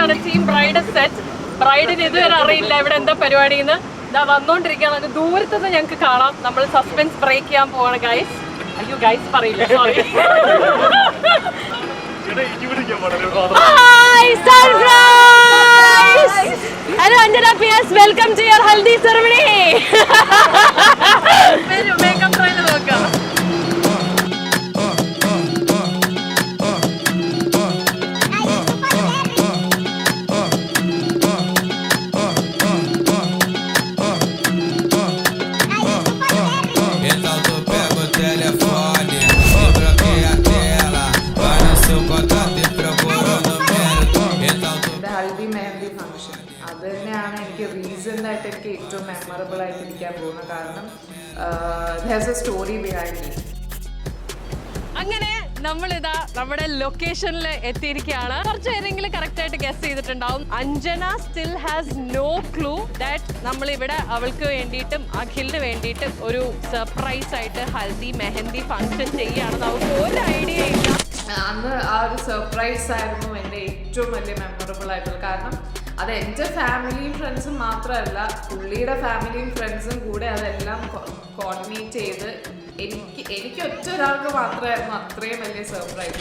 ആണ് team bride set. ബ്രൈഡിന് ഇതുവരെ അറിയില്ല ഇവിടെ എന്താ പരിപാടിന്ന്. ഇതാ വന്നോണ്ടിരിക്കുകയാണ്. ദൂരത്തുനിന്ന് ഞങ്ങൾക്ക് കാണാം. നമ്മൾ സസ്പെൻസ് ബ്രേക്ക് ചെയ്യാൻ പോവാണ് ഗൈസ്. അയ്യോ ഗൈസ് പറയില്ല, sorry. Hello Anjana PS, welcome to your haldi ceremony. Makeup try ചെയ്ത് നോക്കാം. അത് തന്നെയാണ് എനിക്ക് റീസൺ ആയിട്ട് എനിക്ക് ഏറ്റവും മെമ്മറബിൾ ആയിട്ട് ഇരിക്കാൻ പോകുന്നത്. കാരണം there's a story behind it. അങ്ങനെ നമ്മളിതാ നമ്മുടെ ലൊക്കേഷനിൽ എത്തിയിരിക്കുകയാണ്. കുറച്ച് പേരെങ്കിലും കറക്റ്റ് ആയിട്ട് ഗസ് ചെയ്തിട്ടുണ്ടാവും. Anjana still has no clue that നമ്മളിവിടെ അവൾക്ക് വേണ്ടിയിട്ടും അഖിലിന് വേണ്ടിയിട്ടും ഒരു സർപ്രൈസ് ആയിട്ട് ഹൽദി മെഹന്തി ഫംഗ്ഷൻ ചെയ്യുകയാണെന്ന് അവൾക്ക് ഒരു ഐഡിയ ഇല്ല. അന്ന് ആ ഒരു സർപ്രൈസ് ആയിരുന്നു എൻ്റെ ഏറ്റവും വലിയ മെമ്മറബിൾ ആയിട്ടുള്ളത്. കാരണം അത് എൻ്റെ ഫാമിലിയും ഫ്രണ്ട്സും മാത്രമല്ല, പുള്ളിയുടെ ഫാമിലിയും ഫ്രണ്ട്സും കൂടെ അതെല്ലാം കോർഡിനേറ്റ് ചെയ്ത് എനിക്ക് ഒറ്റ ഒരാൾക്ക് മാത്രമായിരുന്നു അത്രയും വലിയ സർപ്രൈസ്.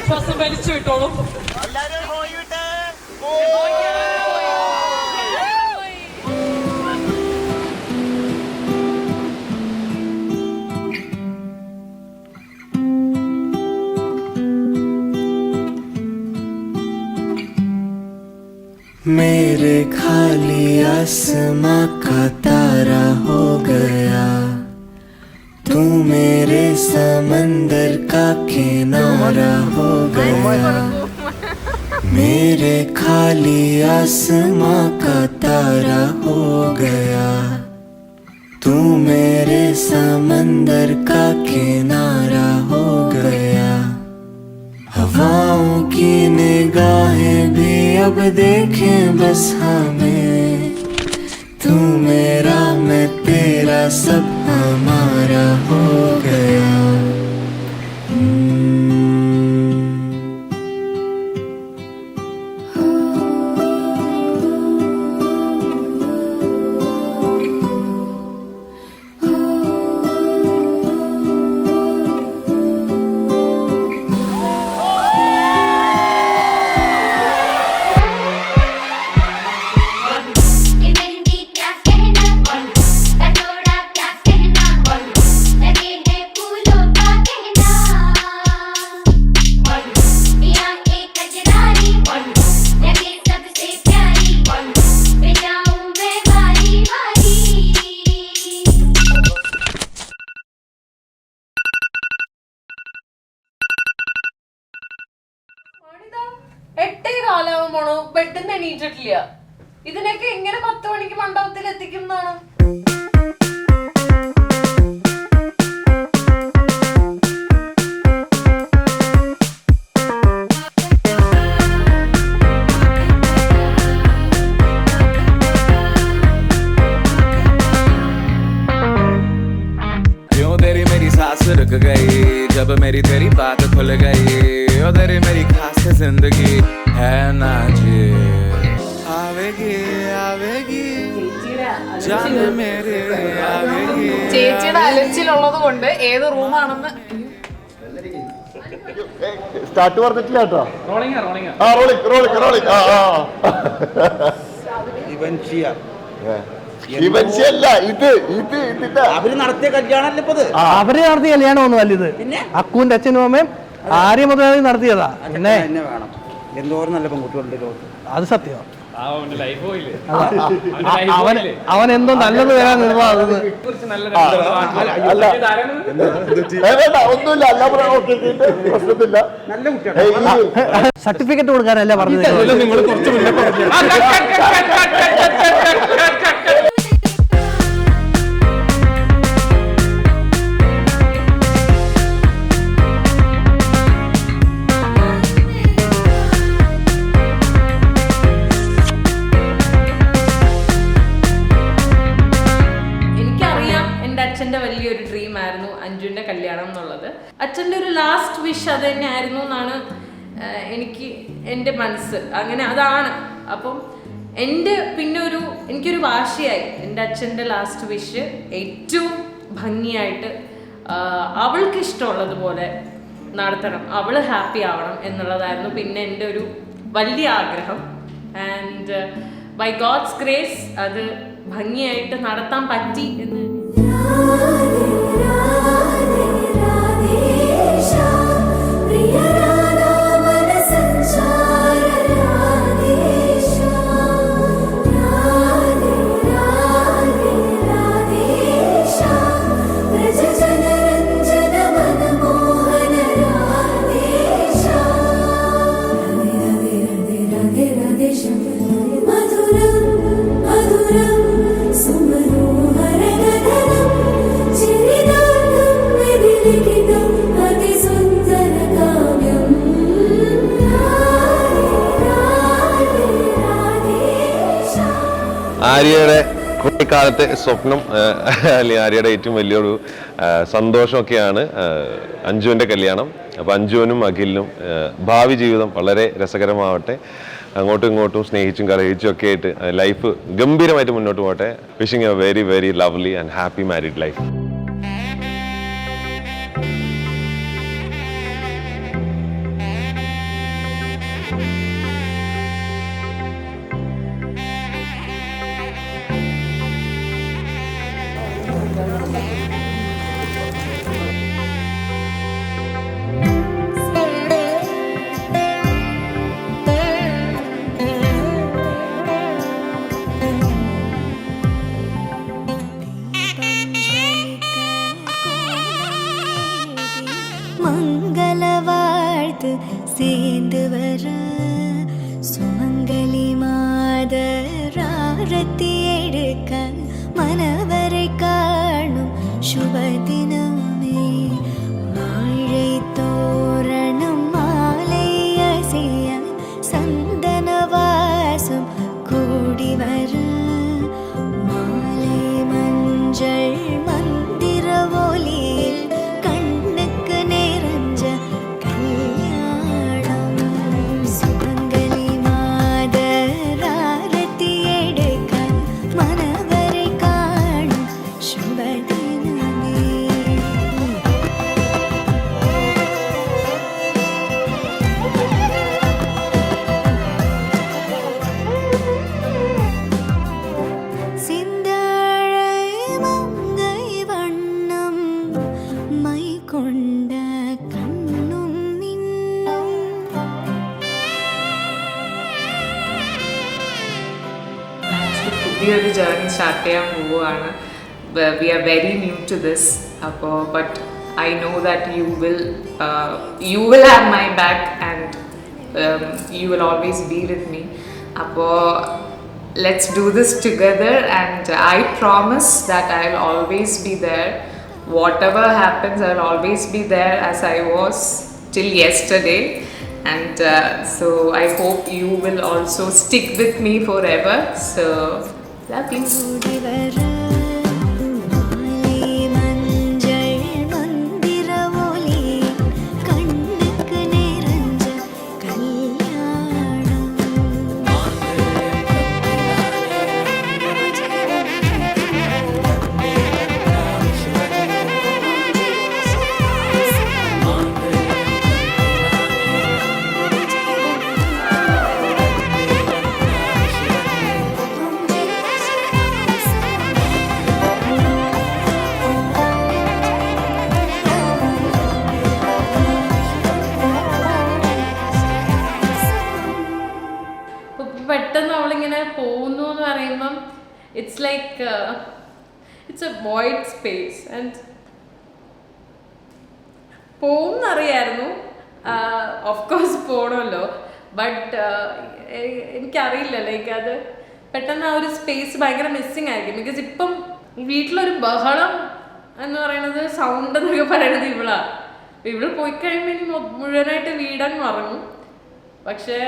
ശ്വാസം വലിച്ചു വിട്ടോളൂ. मेरे खाली आसमां का तारा हो गया, तू मेरे समंदर का किनारा हो गया. मेरे खाली आसमां का तारा हो गया, तू मेरे समंदर का किनारा हो गया. हवाओं की निगाहें भी अब देखें बस हमें, तू मेरा मैं तेरा सब हमारा हो गया. കാലാവുമ്പോണോ ബെഡിന്ന് എണീറ്റിട്ടില്ല. ഇതിനൊക്കെ എങ്ങനെ 10 മണിക്ക് മണ്ഡപത്തിൽ എത്തിക്കുന്നതാണ്? रुक गई जब मेरी तेरी बात खुल गई, ओ तेरी मेरी खास जिंदगी है नाजिर आवेगी आवेगी जान मेरे आवेगी ചേച്ചിയുടെ അലച്ചിലുള്ളത് കൊണ്ട് ഏത് റൂമാണെന്ന് സ്റ്റാർട്ട് പറഞ്ഞിട്ടില്ല കേട്ടോ. ആ റോളിംഗ് ഇവൻഷിയല്ല ഇത് ഇതിന്റെ അവര് നടത്തിയ കല്യാണമല്ലേ ഇപ്പത്? അവര് നടത്തിയ കല്യാണം വലുത് അക്കുവിന്റെ അച്ഛനും അമ്മയും ആര്യ മുതലാളി നടത്തിയതാ. പിന്നെ വേണം എന്തോരം നല്ല പെൺകുട്ടികളുണ്ട് ലോകത്ത്. അത് സത്യമാണ്. അവൻ എന്തോ നല്ലത് വരാൻ നിർവാഹം ഒന്നുമില്ല പ്രശ്നത്തില്ല. നല്ല കുട്ടിയാണ്. സർട്ടിഫിക്കറ്റ് കൊടുക്കാനല്ല പറഞ്ഞത്. അച്ഛൻ്റെ വലിയൊരു ഡ്രീം ആയിരുന്നു അഞ്ജുവിൻ്റെ കല്യാണം എന്നുള്ളത്. അച്ഛൻ്റെ ഒരു ലാസ്റ്റ് വിഷ് അത് തന്നെ ആയിരുന്നു എന്നാണ് എൻ്റെ മനസ്സ്. അങ്ങനെ അതാണ്. അപ്പം എനിക്കൊരു വാശിയായി എൻ്റെ അച്ഛൻ്റെ ലാസ്റ്റ് വിഷ് ഏറ്റവും ഭംഗിയായിട്ട് അവൾക്ക് ഇഷ്ടമുള്ളതുപോലെ നടത്തണം, അവൾ ഹാപ്പി ആവണം എന്നുള്ളതായിരുന്നു പിന്നെ എൻ്റെ ഒരു വലിയ ആഗ്രഹം. ആൻഡ് ബൈ ഗോഡ്സ് ഗ്രേസ് അത് ഭംഗിയായിട്ട് നടത്താൻ പറ്റി എന്ന് ആര്യയുടെ കുട്ടിക്കാലത്തെ സ്വപ്നം അല്ലെങ്കിൽ ആര്യയുടെ ഏറ്റവും വലിയൊരു സന്തോഷമൊക്കെയാണ് അഞ്ജുവിൻ്റെ കല്യാണം. അപ്പോൾ അഞ്ജുവിനും അഖിലിനും ഭാവി ജീവിതം വളരെ രസകരമാവട്ടെ, അങ്ങോട്ടും ഇങ്ങോട്ടും സ്നേഹിച്ചും കലഹിച്ചും ഒക്കെ ആയിട്ട് ലൈഫ് ഗംഭീരമായിട്ട് മുന്നോട്ട് പോകട്ടെ. Wishing A very very lovely and happy married life. மங்கள வாழ்த்து சேர்ந்து வர சுமங்கலி மாதராரத்தி எடுக்க மனவரை காணும் சுபதினமே வாழை தோரணம் மாலை அசைய சந்தன வாசம் கூடி வர மாலை மஞ்சள் மந்திர ஒலியில் கண்ணுக்கு நிறைஞ்ச கல்யாணம் சுமங்கலி மாதராரத்தி எடுக்க மனவரை காணும் சுபதினமே. சிந்தாழை மங்கை வண்ணம் மை கொண்ட கண்ணும் மின்னும் പുതിയൊരു ജേർണി സ്റ്റാർട്ട് ചെയ്യാൻ പോവുകയാണ്. We are very new to this. അപ്പോൾ but I know that you will have my back and you will always be with me. അപ്പോൾ let's do this together and I promise that I'll always be there. Whatever happens, I'll always be there as I was till yesterday. And so I hope you will also stick with me forever. So love you. கூடி வர மாலை மஞ்சள் மந்திர ஒலி கண்ணுக்கு நிறைஞ்ச கல்யாணம் it's a void space and പോകുന്നറിയായിരുന്നു, ഓഫ് കോഴ്സ് പോകണമല്ലോ. ബട്ട് എനിക്കറിയില്ല, ലൈക്ക് അത് പെട്ടെന്ന് ആ ഒരു സ്പേസ് ഭയങ്കര മിസ്സിങ് ആയിരിക്കും. ബിക്കോസ് ഇപ്പം വീട്ടിലൊരു ബഹളം എന്ന് പറയുന്നത്, സൗണ്ട് എന്നൊക്കെ പറയുന്നത് ഇവളാണ്. ഇവള് പോയി കഴിയുമ്പോൾ ഇനി മുഴുവനായിട്ട് വീടങ്ങ് മറങ്ങും. പക്ഷേ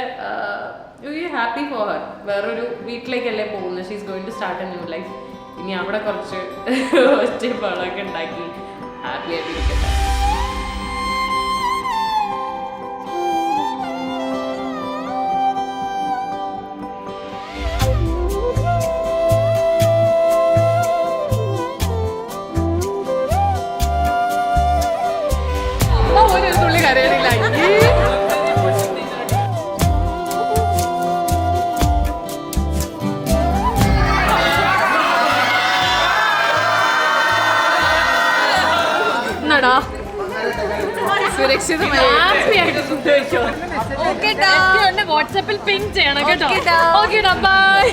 ഹാപ്പി ഫോർ ഹർ. വേറൊരു വീട്ടിലേക്കല്ലേ പോകുന്നത്. She is going to start a new life. ഇനി അവിടെ കുറച്ച് ഒച്ചപ്പാടൊക്കെ ഉണ്ടാക്കി ഹാപ്പി ആയിട്ടിരിക്കട്ടെ. ഒരു തുള്ളി കരയണില്ല. എന്നാടാ സുരക്ഷിതമായി വാട്സാപ്പിൽ പിങ് ചെയ്യണം കേട്ടോ. Okay bye.